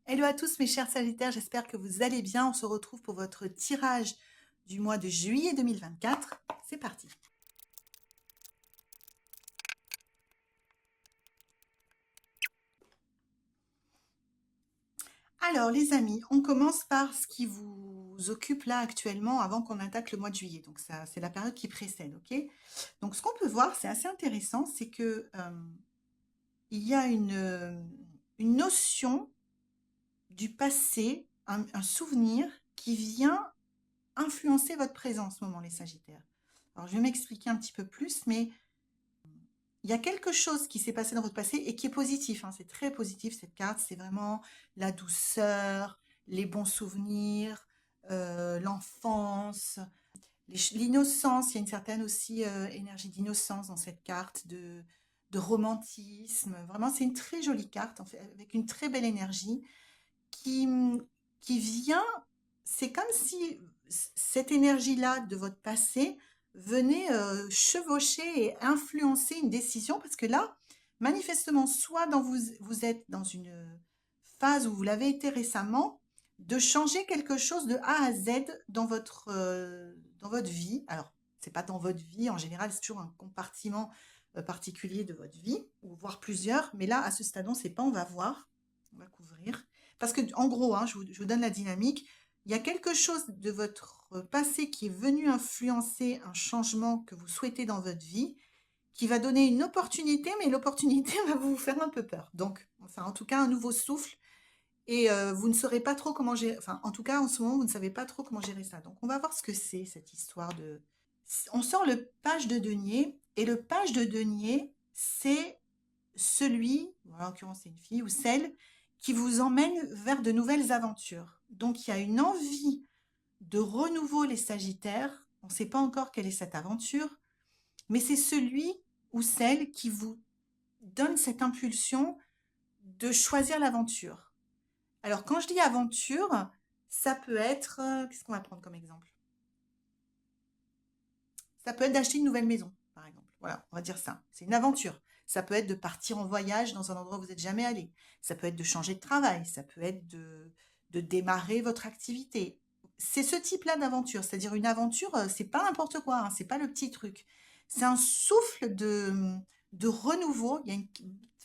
Hello à tous mes chers Sagittaires, j'espère que vous allez bien. On se retrouve pour votre tirage du mois de juillet 2024. C'est parti. Alors les amis, on commence par ce qui vous occupe là actuellement avant qu'on attaque le mois de juillet. Donc ça, c'est la période qui précède, ok? Donc ce qu'on peut voir, c'est assez intéressant, c'est que il y a une notion du passé, un souvenir qui vient influencer votre présent en ce moment, les Sagittaires. Alors, je vais m'expliquer un petit peu plus, mais il y a quelque chose qui s'est passé dans votre passé et qui est positif, hein. C'est très positif, cette carte. C'est vraiment la douceur, les bons souvenirs, l'enfance, l'innocence. Il y a une certaine aussi énergie d'innocence dans cette carte, de romantisme. Vraiment, c'est une très jolie carte, en fait, avec une très belle énergie qui, qui vient, c'est comme si cette énergie-là de votre passé venait chevaucher et influencer une décision, parce que là, manifestement, soit vous êtes dans une phase où vous l'avez été récemment, de changer quelque chose de A à Z dans votre vie. Alors, c'est pas dans votre vie, en général, c'est toujours un compartiment particulier de votre vie, ou voire plusieurs, mais là, à ce stade, on ne sait pas, on va voir, on va couvrir. Parce que, en gros, hein, je vous donne la dynamique. Il y a quelque chose de votre passé qui est venu influencer un changement que vous souhaitez dans votre vie, qui va donner une opportunité, mais l'opportunité va vous faire un peu peur. Donc, enfin, en tout cas, un nouveau souffle. Et vous ne saurez pas trop comment gérer. Enfin, en tout cas, en ce moment, vous ne savez pas trop comment gérer ça. Donc, on va voir ce que c'est, cette histoire de. On sort le page de denier. Et le page de denier, c'est celui, en l'occurrence c'est une fille ou celle, qui vous emmène vers de nouvelles aventures. Donc il y a une envie de renouveau, les Sagittaires. On ne sait pas encore quelle est cette aventure, mais c'est celui ou celle qui vous donne cette impulsion de choisir l'aventure. Alors quand je dis aventure, ça peut être, qu'est-ce qu'on va prendre comme exemple? Ça peut être d'acheter une nouvelle maison, par exemple. Voilà, on va dire ça. C'est une aventure. Ça peut être de partir en voyage dans un endroit où vous n'êtes jamais allé. Ça peut être de changer de travail. Ça peut être de démarrer votre activité. C'est ce type-là d'aventure. C'est-à-dire une aventure, c'est pas n'importe quoi, hein, c'est pas le petit truc. C'est un souffle de renouveau. Il y a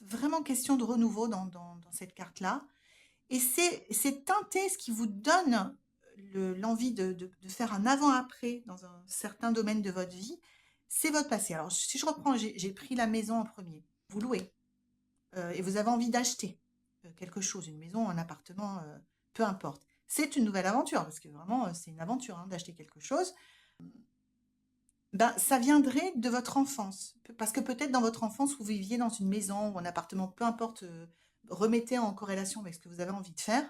vraiment question de renouveau dans cette carte-là. Et c'est teinté, ce qui vous donne l'envie de faire un avant-après dans un certain domaine de votre vie, c'est votre passé. Alors, si je reprends, j'ai pris la maison en premier. Vous louez et vous avez envie d'acheter quelque chose, une maison, un appartement, peu importe. C'est une nouvelle aventure, parce que vraiment, c'est une aventure hein, d'acheter quelque chose. Ben, ça viendrait de votre enfance. Parce que peut-être dans votre enfance, vous viviez dans une maison ou un appartement, peu importe, remettez en corrélation avec ce que vous avez envie de faire.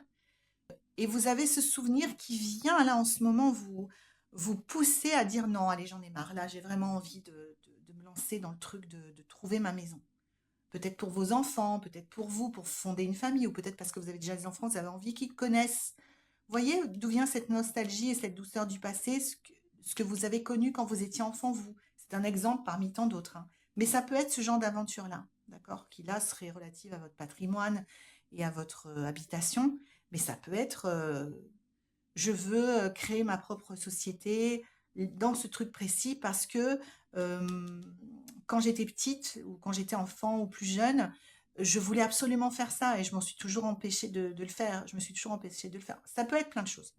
Et vous avez ce souvenir qui vient là en ce moment vous pousser à dire non, allez, j'en ai marre. Là, j'ai vraiment envie de me lancer dans le truc de trouver ma maison. Peut-être pour vos enfants, peut-être pour vous, pour fonder une famille, ou peut-être parce que vous avez déjà des enfants, vous avez envie qu'ils connaissent. Vous voyez d'où vient cette nostalgie et cette douceur du passé, ce que vous avez connu quand vous étiez enfant, vous. C'est un exemple parmi tant d'autres, hein. Mais ça peut être ce genre d'aventure-là, d'accord, qui là serait relative à votre patrimoine et à votre habitation. Mais ça peut être, je veux créer ma propre société dans ce truc précis parce que quand j'étais petite ou quand j'étais enfant ou plus jeune, je voulais absolument faire ça et je m'en suis toujours empêchée de le faire. Je me suis toujours empêchée de le faire. Ça peut être plein de choses.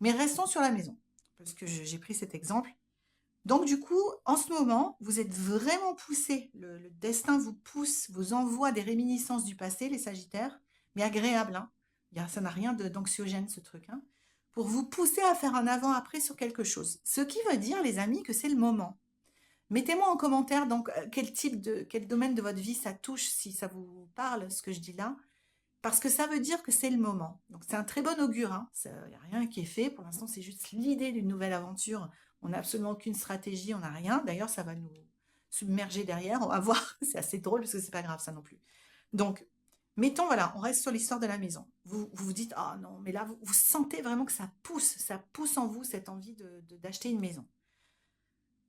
Mais restons sur la maison, parce que j'ai pris cet exemple. Donc du coup, en ce moment, vous êtes vraiment poussé. Le destin vous pousse, vous envoie des réminiscences du passé, les Sagittaires, mais agréables, hein. Ça n'a rien d'anxiogène, ce truc, hein, pour vous pousser à faire un avant-après sur quelque chose. Ce qui veut dire, les amis, que c'est le moment. Mettez-moi en commentaire donc quel domaine de votre vie ça touche, si ça vous parle, ce que je dis là, parce que ça veut dire que c'est le moment. Donc c'est un très bon augure, hein. Il n'y a rien qui est fait. Pour l'instant, c'est juste l'idée d'une nouvelle aventure. On n'a absolument aucune stratégie, on n'a rien. D'ailleurs, ça va nous submerger derrière. On va voir. C'est assez drôle parce que c'est pas grave ça non plus. Donc, mettons, voilà, on reste sur l'histoire de la maison. Vous dites, ah non, mais là, vous sentez vraiment que ça pousse en vous cette envie d'acheter une maison.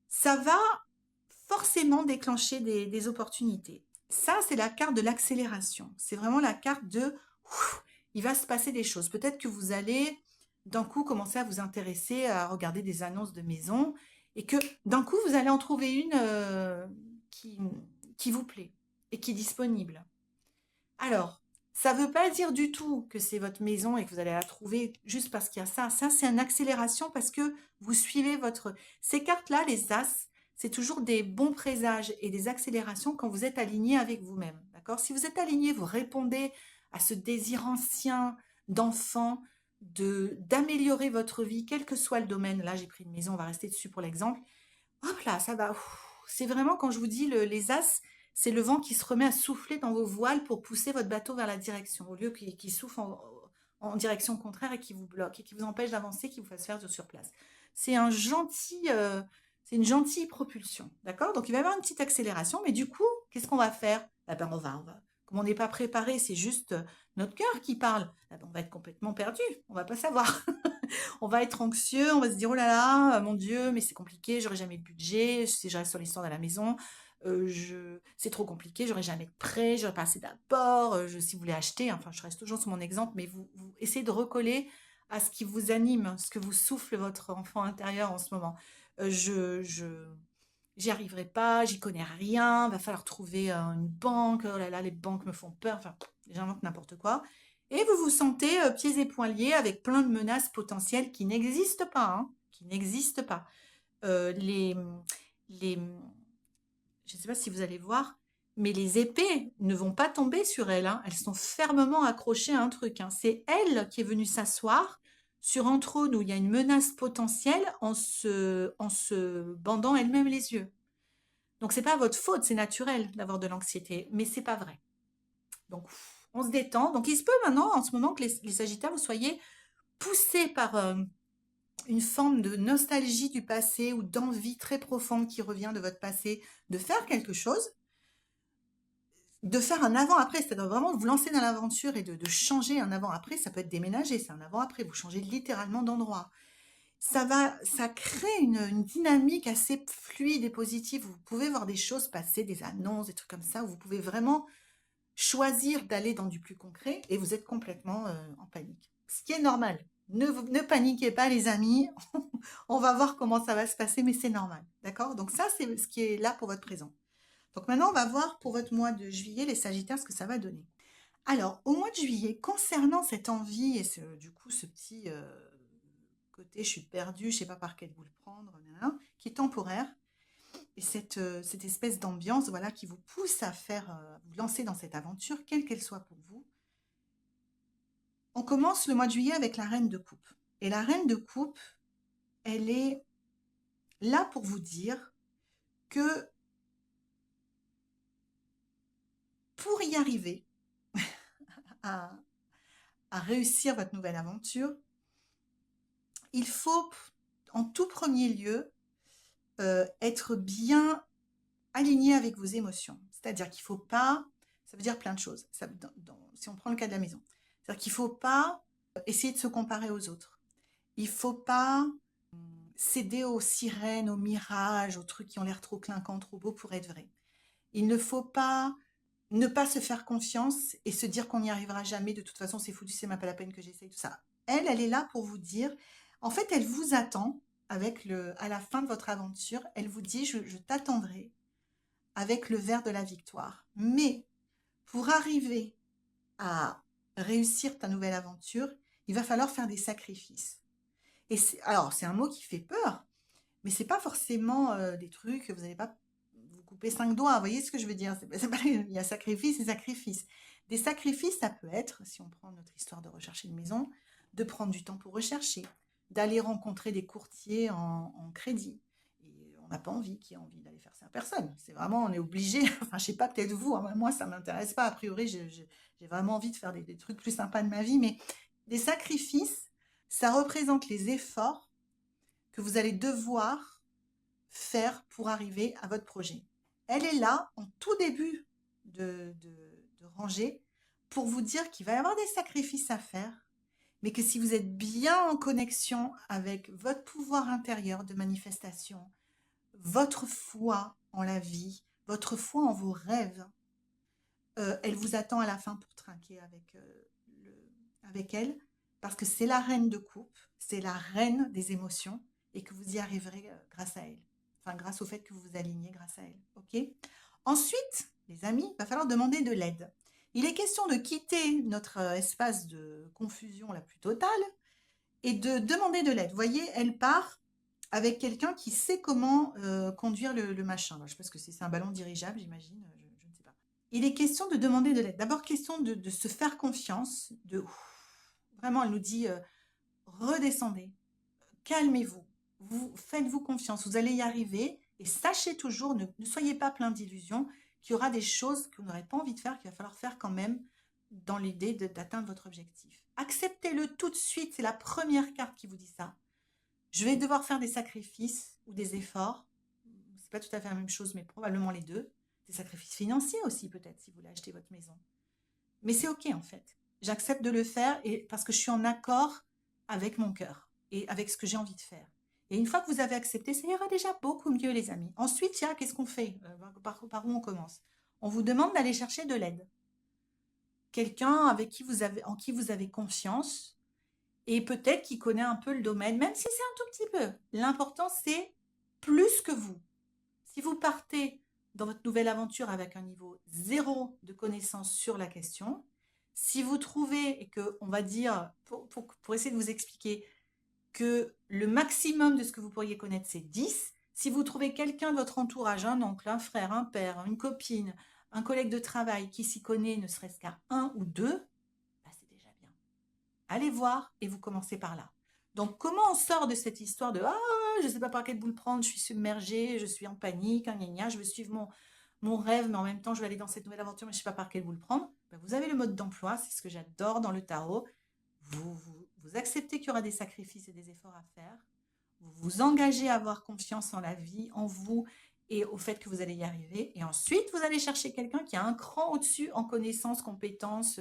Ça va forcément déclencher des opportunités. Ça, c'est la carte de l'accélération. C'est vraiment la carte de il va se passer des choses. Peut-être que vous allez d'un coup commencer à vous intéresser à regarder des annonces de maisons et que d'un coup vous allez en trouver une qui, qui vous plaît et qui est disponible. Alors, ça ne veut pas dire du tout que c'est votre maison et que vous allez la trouver juste parce qu'il y a ça. Ça, c'est une accélération parce que vous suivez votre... Ces cartes-là, les As, c'est toujours des bons présages et des accélérations quand vous êtes aligné avec vous-même. D'accord? Si vous êtes aligné, vous répondez à ce désir ancien d'enfant d'améliorer votre vie, quel que soit le domaine. Là, j'ai pris une maison, on va rester dessus pour l'exemple. Hop là, ça va. C'est vraiment quand je vous dis les As, c'est le vent qui se remet à souffler dans vos voiles pour pousser votre bateau vers la direction, au lieu qu'il souffle en direction contraire et qui vous bloque et qui vous empêche d'avancer, qui vous fasse faire sur place. C'est un gentil, c'est une gentille propulsion, d'accord? Donc il va y avoir une petite accélération, mais du coup, qu'est-ce qu'on va faire? Eh ben, comme on n'est pas préparé, c'est juste notre cœur qui parle. Eh ben, on va être complètement perdu, on va pas savoir. On va être anxieux, on va se dire: «Oh là là, mon Dieu, mais c'est compliqué, j'aurai jamais le budget, si je reste sur l'histoire de la maison, c'est trop compliqué, j'aurai jamais de prêt, j'aurai pas assez d'apport, si vous voulez acheter», enfin je reste toujours sur mon exemple, mais vous essayez de recoller à ce qui vous anime, ce que vous souffle votre enfant intérieur en ce moment. Je j'y arriverai pas, j'y connais rien, va falloir trouver, une banque, oh là là, les banques me font peur, enfin, j'invente n'importe quoi. Et vous vous sentez pieds et poings liés avec plein de menaces potentielles qui n'existent pas, hein, qui n'existent pas. Euh, les, les, je ne sais pas si vous allez voir, mais les épées ne vont pas tomber sur elle, hein. Elles sont fermement accrochées à un truc, hein. C'est elle qui est venue s'asseoir sur un trône où il y a une menace potentielle en se bandant elle-même les yeux. Donc c'est pas votre faute, c'est naturel d'avoir de l'anxiété, mais c'est pas vrai. Donc on se détend. Donc il se peut maintenant, en ce moment, que les Sagittaires, vous soyez poussés par une forme de nostalgie du passé ou d'envie très profonde qui revient de votre passé de faire quelque chose, de faire un avant-après, c'est-à-dire vraiment vous lancer dans l'aventure et de changer un avant-après. Ça peut être déménager, c'est un avant-après, vous changez littéralement d'endroit. Ça crée une dynamique assez fluide et positive. Vous pouvez voir des choses passer, des annonces, des trucs comme ça, où vous pouvez vraiment choisir d'aller dans du plus concret et vous êtes complètement en panique. Ce qui est normal. Ne paniquez pas les amis, on va voir comment ça va se passer, mais c'est normal. D'accord? Donc ça, c'est ce qui est là pour votre présent. Donc maintenant, on va voir pour votre mois de juillet, les Sagittaires, ce que ça va donner. Alors, au mois de juillet, concernant cette envie et du coup ce petit côté je suis perdue, je ne sais pas par quel bout le prendre, qui est temporaire, et cette espèce d'ambiance voilà, qui vous pousse à vous lancer dans cette aventure, quelle qu'elle soit pour vous. On commence le mois de juillet avec la reine de coupe. Et la reine de coupe, elle est là pour vous dire que pour y arriver à, à réussir votre nouvelle aventure, il faut en tout premier lieu être bien aligné avec vos émotions. C'est-à-dire qu'il ne faut pas, ça veut dire plein de choses, si on prend le cas de la maison, c'est-à-dire qu'il ne faut pas essayer de se comparer aux autres. Il ne faut pas céder aux sirènes, aux mirages, aux trucs qui ont l'air trop clinquants, trop beaux pour être vrais. Il ne faut pas ne pas se faire confiance et se dire qu'on n'y arrivera jamais, de toute façon c'est foutu, c'est même pas la peine que j'essaye, tout ça. Elle est là pour vous dire, en fait elle vous attend à la fin de votre aventure, elle vous dit je t'attendrai avec le verre de la victoire. Mais pour arriver à réussir ta nouvelle aventure, il va falloir faire des sacrifices. Et alors, c'est un mot qui fait peur, mais c'est pas forcément des trucs, vous n'allez pas vous couper 5 doigts, vous voyez ce que je veux dire? Il y a sacrifice et sacrifice. Des sacrifices, ça peut être, si on prend notre histoire de rechercher une maison, de prendre du temps pour rechercher, d'aller rencontrer des courtiers en crédit. Et on n'a pas envie, qui a envie d'aller faire ça? Personne. C'est vraiment, on est obligé, enfin je sais pas, peut-être vous, hein, moi ça m'intéresse pas, a priori j'ai vraiment envie de faire des trucs plus sympas de ma vie, mais des sacrifices, ça représente les efforts que vous allez devoir faire pour arriver à votre projet. Elle est là, en tout début de rangée, pour vous dire qu'il va y avoir des sacrifices à faire, mais que si vous êtes bien en connexion avec votre pouvoir intérieur de manifestation, votre foi en la vie, votre foi en vos rêves, elle vous attend à la fin pour trinquer avec elle, parce que c'est la reine de coupe, c'est la reine des émotions, et que vous y arriverez grâce à elle. Enfin, grâce au fait que vous vous alignez grâce à elle. OK? Ensuite, les amis, il va falloir demander de l'aide. Il est question de quitter notre espace de confusion la plus totale et de demander de l'aide. Vous voyez, elle part avec quelqu'un qui sait comment conduire le machin. Alors, je ne sais pas ce que c'est un ballon dirigeable, j'imagine, je ne sais pas. Il est question de demander de l'aide. D'abord, question de se faire confiance, vraiment, elle nous dit redescendez, calmez-vous, faites-vous confiance, vous allez y arriver et sachez toujours, ne soyez pas plein d'illusions, qu'il y aura des choses que vous n'aurez pas envie de faire, qu'il va falloir faire quand même dans l'idée d'atteindre votre objectif. Acceptez-le tout de suite, c'est la première carte qui vous dit ça. Je vais devoir faire des sacrifices ou des efforts. C'est pas tout à fait la même chose, mais probablement les deux. Des sacrifices financiers aussi, peut-être, si vous voulez acheter votre maison. Mais c'est OK, en fait. J'accepte de le faire parce que je suis en accord avec mon cœur et avec ce que j'ai envie de faire. Et une fois que vous avez accepté, ça ira déjà beaucoup mieux, les amis. Ensuite, qu'est-ce qu'on fait? Par où on commence? On vous demande d'aller chercher de l'aide. Quelqu'un en qui vous avez confiance et peut-être qui connaît un peu le domaine, même si c'est un tout petit peu. L'important, c'est plus que vous. Si vous partez dans votre nouvelle aventure avec un niveau zéro de connaissance sur la question, si vous trouvez, et que, on va dire, pour essayer de vous expliquer, que le maximum de ce que vous pourriez connaître, c'est 10, si vous trouvez quelqu'un de votre entourage, un oncle, un frère, un père, une copine, un collègue de travail qui s'y connaît ne serait-ce qu'à 1 ou 2, bah c'est déjà bien. Allez voir et vous commencez par là. Donc, comment on sort de cette histoire de « Ah, je ne sais pas par quelle boule prendre, je suis submergée, je suis en panique, je veux suivre mon rêve, mais en même temps, je vais aller dans cette nouvelle aventure, mais je ne sais pas par quelle boule prendre. » Vous avez le mode d'emploi, c'est ce que j'adore dans le tarot. Vous acceptez qu'il y aura des sacrifices et des efforts à faire. Vous vous engagez à avoir confiance en la vie, en vous et au fait que vous allez y arriver. Et ensuite, vous allez chercher quelqu'un qui a un cran au-dessus en connaissances, compétences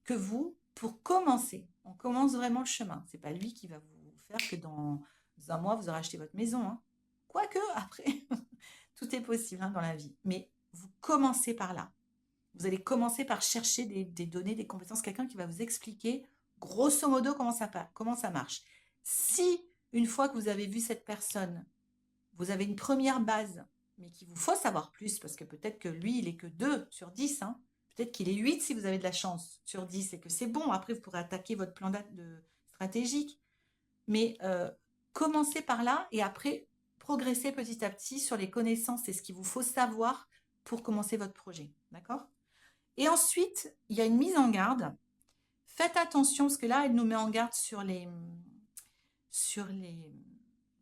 que vous pour commencer. On commence vraiment le chemin. Ce n'est pas lui qui va vous faire que dans un mois, vous aurez acheté votre maison. Hein. Quoique, après, tout est possible dans la vie. Mais vous commencez par là. Vous allez commencer par chercher des données, des compétences, quelqu'un qui va vous expliquer grosso modo comment ça marche. Si, une fois que vous avez vu cette personne, vous avez une première base, mais qu'il vous faut savoir plus, parce que peut-être que lui, il est que 2 sur 10, hein, peut-être qu'il est 8 si vous avez de la chance sur 10, et que c'est bon, après vous pourrez attaquer votre plan stratégique. Mais commencez par là, et après, progressez petit à petit sur les connaissances et ce qu'il vous faut savoir pour commencer votre projet. D'accord ? Et ensuite, il y a une mise en garde. Faites attention, parce que là, elle nous met en garde sur les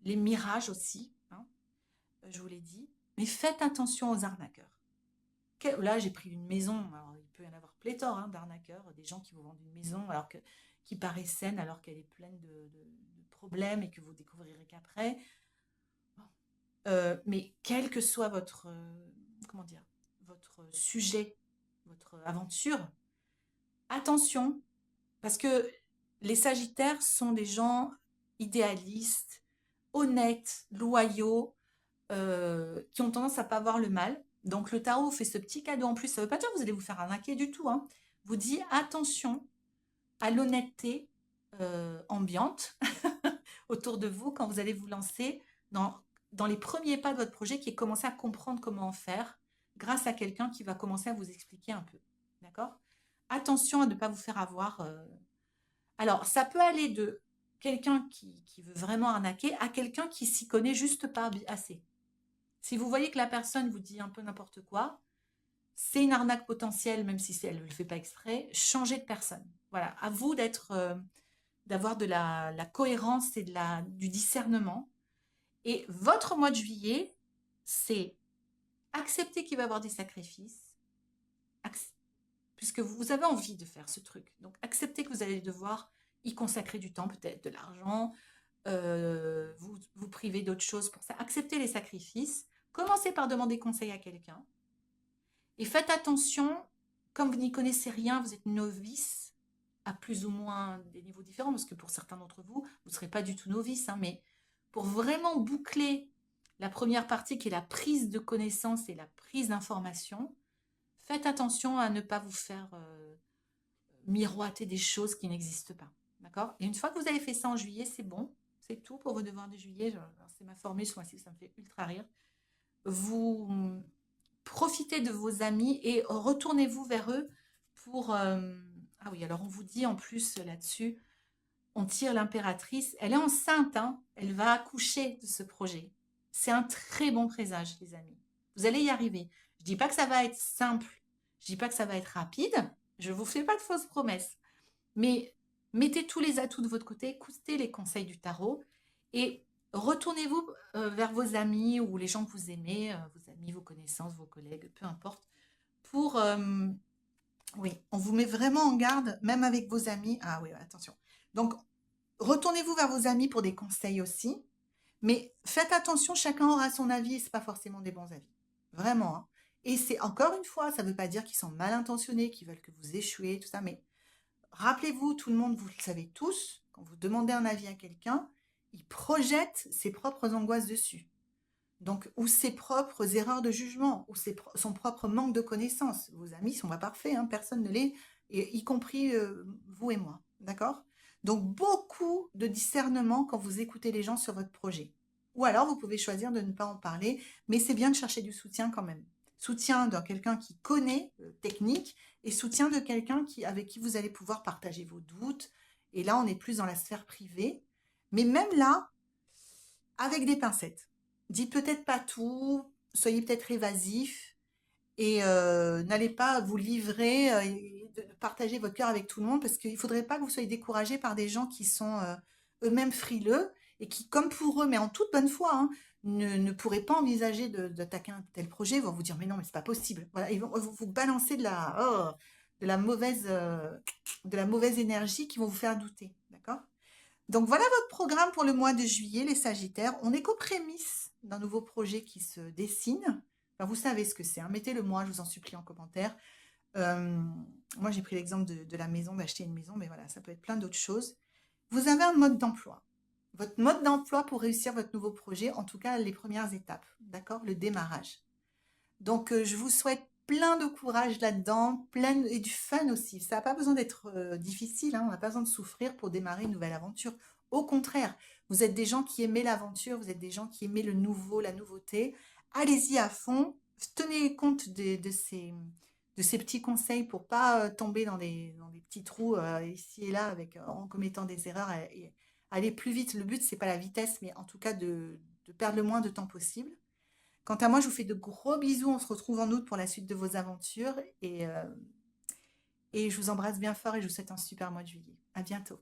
mirages aussi, hein, je vous l'ai dit. Mais faites attention aux arnaqueurs. Là, j'ai pris une maison, alors il peut y en avoir pléthore d'arnaqueurs, des gens qui vous vendent une maison qui paraît saine alors qu'elle est pleine de problèmes et que vous découvrirez qu'après. Mais quel que soit votre sujet, votre aventure, attention, parce que les Sagittaires sont des gens idéalistes, honnêtes, loyaux, qui ont tendance à pas voir le mal. Donc le tarot fait ce petit cadeau en plus. Ça ne veut pas dire que vous allez vous faire arnaquer du tout. Hein. Vous dit attention à l'honnêteté ambiante autour de vous quand vous allez vous lancer dans les premiers pas de votre projet, qui est commencer à comprendre comment en faire grâce à quelqu'un qui va commencer à vous expliquer un peu. D'accord ? Attention à ne pas vous faire avoir. Alors, ça peut aller de quelqu'un qui veut vraiment arnaquer à quelqu'un qui s'y connaît juste pas assez. Si vous voyez que la personne vous dit un peu n'importe quoi, c'est une arnaque potentielle, même si elle ne le fait pas exprès, changez de personne. Voilà, à vous d'avoir de la cohérence et du discernement. Et votre mois de juillet, c'est accepter qu'il va y avoir des sacrifices, puisque vous avez envie de faire ce truc. Donc, acceptez que vous allez devoir y consacrer du temps, peut-être de l'argent, vous priver d'autres choses pour ça. Acceptez les sacrifices. Commencez par demander conseil à quelqu'un. Et faites attention, comme vous n'y connaissez rien, vous êtes novice, à plus ou moins des niveaux différents, parce que pour certains d'entre vous, vous ne serez pas du tout novice, hein, mais pour vraiment boucler la première partie qui est la prise de connaissance et la prise d'information, faites attention à ne pas vous faire miroiter des choses qui n'existent pas. D'accord? Et une fois que vous avez fait ça en juillet, c'est bon. C'est tout pour vos devoirs de juillet. C'est ma formule ce mois-ci, ça me fait ultra rire. Vous profitez de vos amis et retournez-vous vers eux pour... Ah oui, alors on vous dit en plus là-dessus, on tire l'impératrice. Elle est enceinte, hein, elle va accoucher de ce projet. C'est un très bon présage, les amis. Vous allez y arriver. Je ne dis pas que ça va être simple. Je ne dis pas que ça va être rapide. Je ne vous fais pas de fausses promesses. Mais mettez tous les atouts de votre côté, écoutez les conseils du tarot et retournez-vous vers vos amis ou les gens que vous aimez, vos amis, vos connaissances, vos collègues, peu importe, pour... oui, on vous met vraiment en garde, même avec vos amis. Ah oui, attention. Donc, retournez-vous vers vos amis pour des conseils aussi, mais faites attention, chacun aura son avis et ce n'est pas forcément des bons avis. Vraiment, hein. Et c'est encore une fois, ça ne veut pas dire qu'ils sont mal intentionnés, qu'ils veulent que vous échouez, tout ça, mais rappelez-vous, tout le monde, vous le savez tous, quand vous demandez un avis à quelqu'un, il projette ses propres angoisses dessus. Donc, ou ses propres erreurs de jugement, ou son propre manque de connaissances. Vos amis ne sont pas parfaits, hein, personne ne l'est, y compris vous et moi. D'accord? Donc, beaucoup de discernement quand vous écoutez les gens sur votre projet. Ou alors, vous pouvez choisir de ne pas en parler, mais c'est bien de chercher du soutien quand même. Soutien de quelqu'un qui connaît technique et soutien de quelqu'un avec qui vous allez pouvoir partager vos doutes. Et là, on est plus dans la sphère privée. Mais même là, avec des pincettes. Dites peut-être pas tout, soyez peut-être évasif et n'allez pas vous livrer et partager votre cœur avec tout le monde parce qu'il ne faudrait pas que vous soyez découragé par des gens qui sont eux-mêmes frileux et qui, comme pour eux, mais en toute bonne foi, hein, ne pourraient pas envisager d'attaquer un tel projet. Ils vont vous dire, mais non, mais c'est pas possible. Voilà, ils vont vous balancer de la mauvaise énergie qui vont vous faire douter. D'accord? Donc voilà votre programme pour le mois de juillet, les Sagittaires. On est qu'aux prémices d'un nouveau projet qui se dessine. Enfin, vous savez ce que c'est, hein. Mettez-le moi, je vous en supplie en commentaire. Euh, Moi, j'ai pris l'exemple de la maison, d'acheter une maison, mais voilà, ça peut être plein d'autres choses. Vous avez un mode d'emploi. Votre mode d'emploi pour réussir votre nouveau projet, en tout cas les premières étapes, d'accord? Le démarrage. Donc, je vous souhaite plein de courage là-dedans, et du fun aussi. Ça n'a pas besoin d'être difficile, hein, on n'a pas besoin de souffrir pour démarrer une nouvelle aventure. Au contraire, vous êtes des gens qui aimez l'aventure, vous êtes des gens qui aimez le nouveau, la nouveauté. Allez-y à fond, tenez compte de ces petits conseils pour pas tomber dans des petits trous ici et là en commettant des erreurs et aller plus vite. Le but, c'est pas la vitesse, mais en tout cas de perdre le moins de temps possible. Quant à moi, je vous fais de gros bisous. On se retrouve en août pour la suite de vos aventures. Et je vous embrasse bien fort et je vous souhaite un super mois de juillet. À bientôt.